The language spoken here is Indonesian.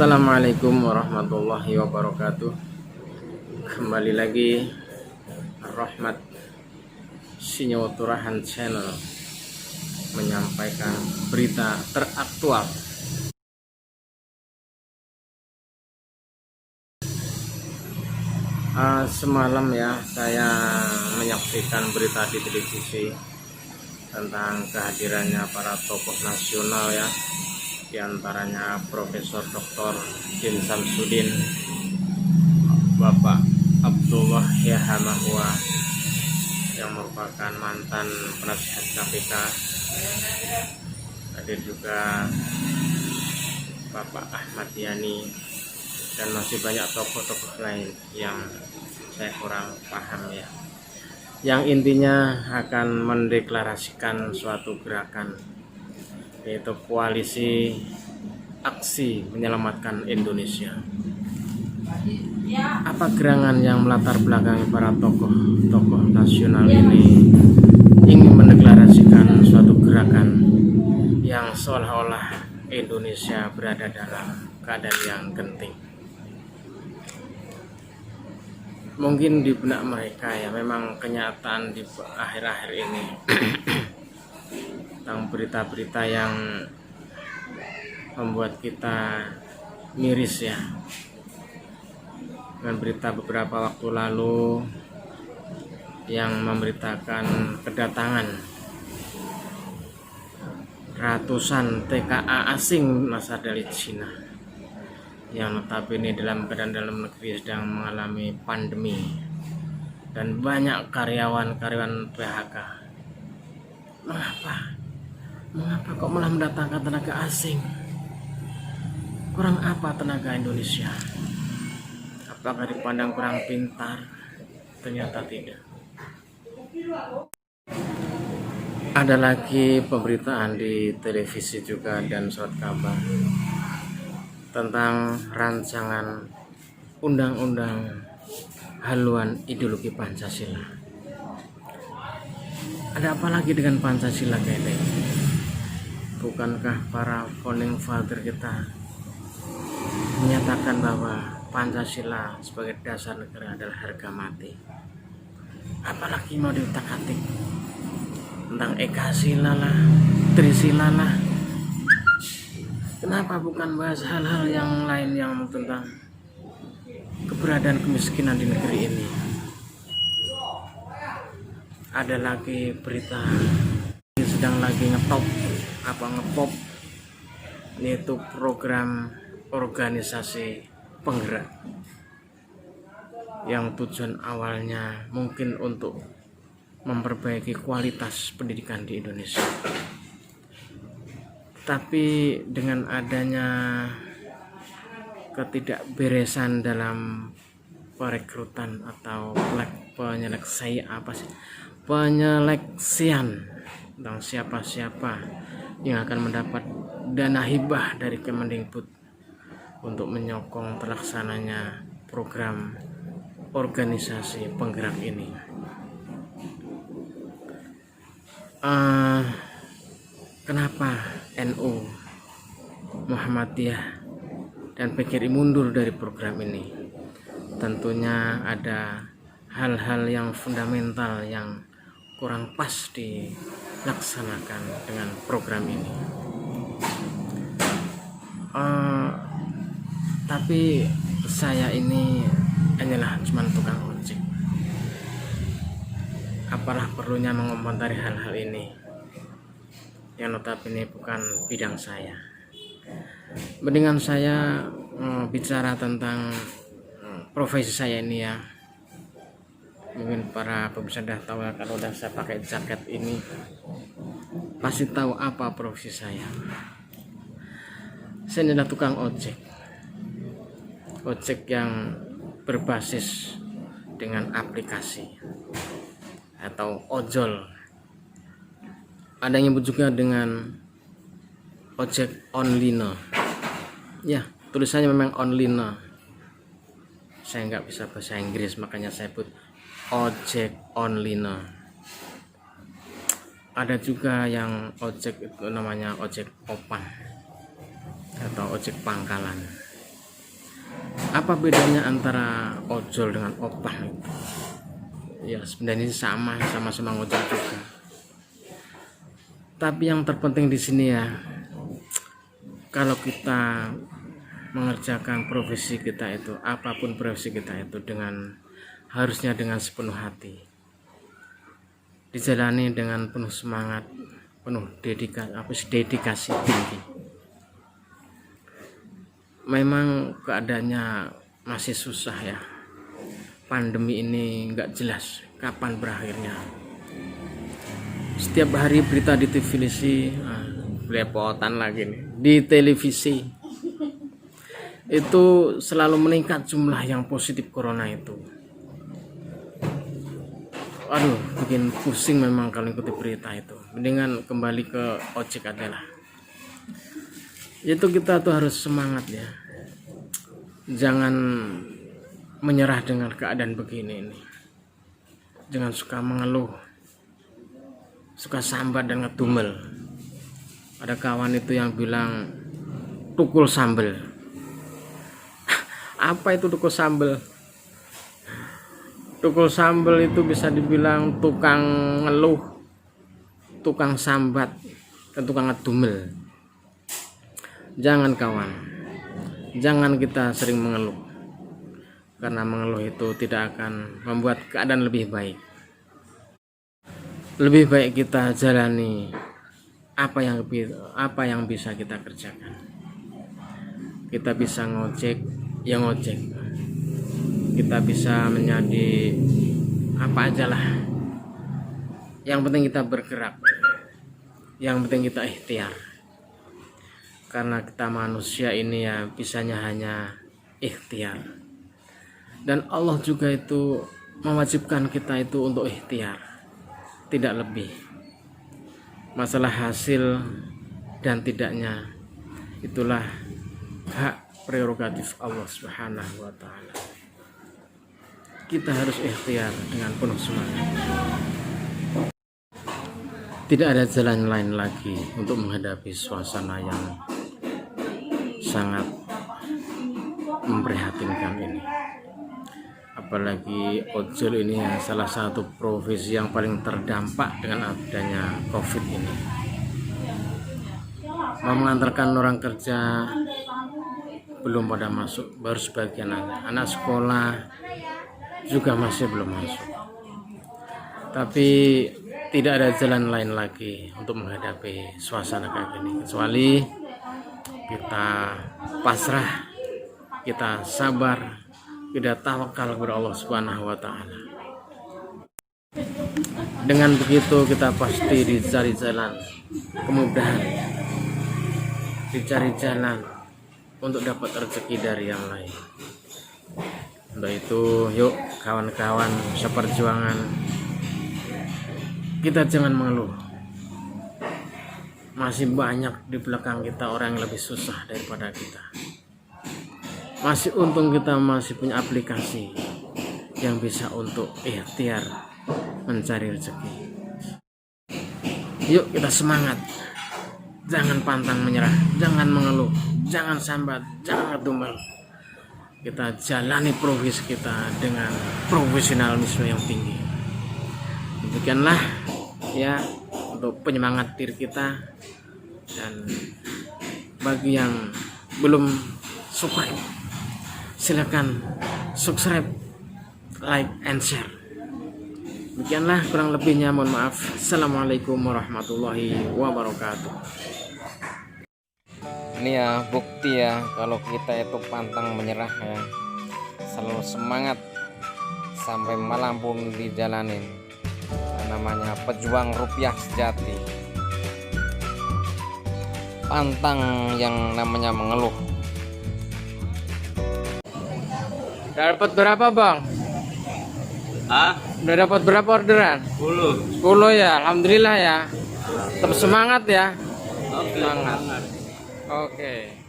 Assalamualaikum warahmatullahi wabarakatuh. Kembali lagi Rahmat Sinyawaturahan Channel menyampaikan berita teraktual. Semalam ya saya menyaksikan berita di televisi tentang kehadirannya para tokoh nasional ya, diantaranya Profesor Dr. Din Samsudin, Bapak Abdullah Yahamahua yang merupakan mantan penasihat KPK, hadir juga Bapak Ahmad Yani, dan masih banyak tokoh-tokoh lain yang saya kurang paham ya, yang intinya akan mendeklarasikan suatu gerakan, yaitu koalisi aksi menyelamatkan Indonesia. Apa gerangan yang melatar belakangi para tokoh nasional ini ingin mendeklarasikan suatu gerakan yang seolah-olah Indonesia berada dalam keadaan yang genting? Mungkin di benak mereka ya, memang kenyataan di akhir-akhir ini tentang berita-berita yang membuat kita miris ya, dengan berita beberapa waktu lalu yang memberitakan kedatangan ratusan TKA asing asal dari Cina, yang notabene dalam keadaan dalam negeri sedang mengalami pandemi dan banyak karyawan PHK. Mengapa kok malah mendatangkan tenaga asing? Kurang apa tenaga Indonesia? Apakah dipandang kurang pintar? Ternyata tidak. Ada lagi pemberitaan di televisi juga dan surat kabar tentang rancangan undang-undang haluan ideologi Pancasila. Ada apa lagi dengan Pancasila ini? Bukankah para founding father kita menyatakan bahwa Pancasila sebagai dasar negara adalah harga mati? Apalagi mau diutak-atik tentang Ekasila lah, Trisila lah. Kenapa bukan bahas hal-hal yang lain yang tentang keberadaan kemiskinan di negeri ini? Ada lagi berita yang sedang lagi ngepop, yaitu program organisasi penggerak yang tujuan awalnya mungkin untuk memperbaiki kualitas pendidikan di Indonesia. Tapi dengan adanya ketidakberesan dalam perekrutan atau penyeleksian tentang siapa-siapa yang akan mendapat dana hibah dari Kemendikbud untuk menyokong terlaksananya program organisasi penggerak ini. Kenapa NU, Muhammadiyah, dan PKRI mundur dari program ini? Tentunya ada hal-hal yang fundamental yang kurang pas dilaksanakan dengan program ini. Tapi saya ini hanyalah cuma tukang ojek. Apalah perlunya mengomentari hal-hal ini yang notabene bukan bidang saya. Mendingan saya bicara tentang profesi saya ini ya. Mungkin para pemirsa sudah tahu ya, kalau udah saya pakai jaket ini pasti tahu apa profesi saya. Saya adalah tukang ojek. Ojek yang berbasis dengan aplikasi atau ojol. Ada yang menyebut juga dengan ojek online. Ya, tulisannya memang online. Saya nggak bisa bahasa Inggris, makanya saya sebut ojek online. Ada juga yang ojek itu namanya ojek opan atau ojek pangkalan. Apa bedanya antara ojol dengan opang itu? Ya sebenarnya sama-sama ngojol juga. Tapi yang terpenting di sini ya, kalau kita mengerjakan profesi kita itu, apapun profesi kita itu harusnya dengan sepenuh hati, dijalani dengan penuh semangat, penuh dedikasi tinggi. Memang keadaannya masih susah ya, pandemi ini nggak jelas kapan berakhirnya. Setiap hari berita di televisi, belepotan lagi nih, di televisi itu selalu meningkat jumlah yang positif corona itu. Aduh, bikin pusing memang kalau ikuti berita itu. Mendingan kembali ke ojek adalah. Itu kita tuh harus semangat ya. Jangan menyerah dengan keadaan begini ini. Jangan suka mengeluh, suka sambat dan ngedumel. Ada kawan itu yang bilang tukul sambel. Apa itu tukul sambel? Tukul sambel itu bisa dibilang tukang ngeluh, tukang sambat, dan tukang ngedumel. Jangan kawan, jangan kita sering mengeluh, karena mengeluh itu tidak akan membuat keadaan lebih baik. Lebih baik kita jalani apa yang bisa kita kerjakan. Kita bisa ngojek, ya ngojek. Kita bisa menjadi apa aja lah. Yang penting kita bergerak, yang penting kita ikhtiar. Karena kita manusia ini ya bisanya hanya ikhtiar. Dan Allah juga itu mewajibkan kita itu untuk ikhtiar, tidak lebih. Masalah hasil dan tidaknya itulah hak prerogatif Allah Subhanahu wa ta'ala. Kita harus ikhtiar dengan penuh semangat. Tidak ada jalan lain lagi untuk menghadapi suasana yang sangat memprihatinkan ini. Apalagi ojol ini ya salah satu profesi yang paling terdampak dengan adanya COVID ini. Mau mengantarkan orang kerja belum pada masuk, baru sebagian anak sekolah juga masih belum masuk. Tapi tidak ada jalan lain lagi untuk menghadapi suasana kayak gini kecuali kita pasrah, kita sabar, kita tawakal kepada Allah Subhanahu wa ta'ala. Dengan begitu kita pasti dicari jalan kemudahan, dicari jalan untuk dapat rezeki dari yang lain. Untuk itu yuk kawan-kawan seperjuangan, kita jangan mengeluh. Masih banyak di belakang kita orang yang lebih susah daripada kita. Masih untung kita masih punya aplikasi yang bisa untuk ikhtiar mencari rezeki. Yuk kita semangat, jangan pantang menyerah, jangan mengeluh, jangan sambat, jangan ngedumel. Kita jalani profesi kita dengan profesionalisme yang tinggi. Demikianlah ya untuk penyemangat diri kita. Dan bagi yang belum subscribe, silakan subscribe, like, and share. Demikianlah kurang lebihnya, mohon maaf. Assalamualaikum warahmatullahi wabarakatuh. Ini ya bukti ya kalau kita itu pantang menyerah ya, selalu semangat sampai malam pun dijalanin. Namanya pejuang rupiah sejati, pantang yang namanya mengeluh. Dapat berapa bang? Udah dapat berapa orderan? 10 ya, alhamdulillah ya. Tetap semangat ya. Semangat. Oke.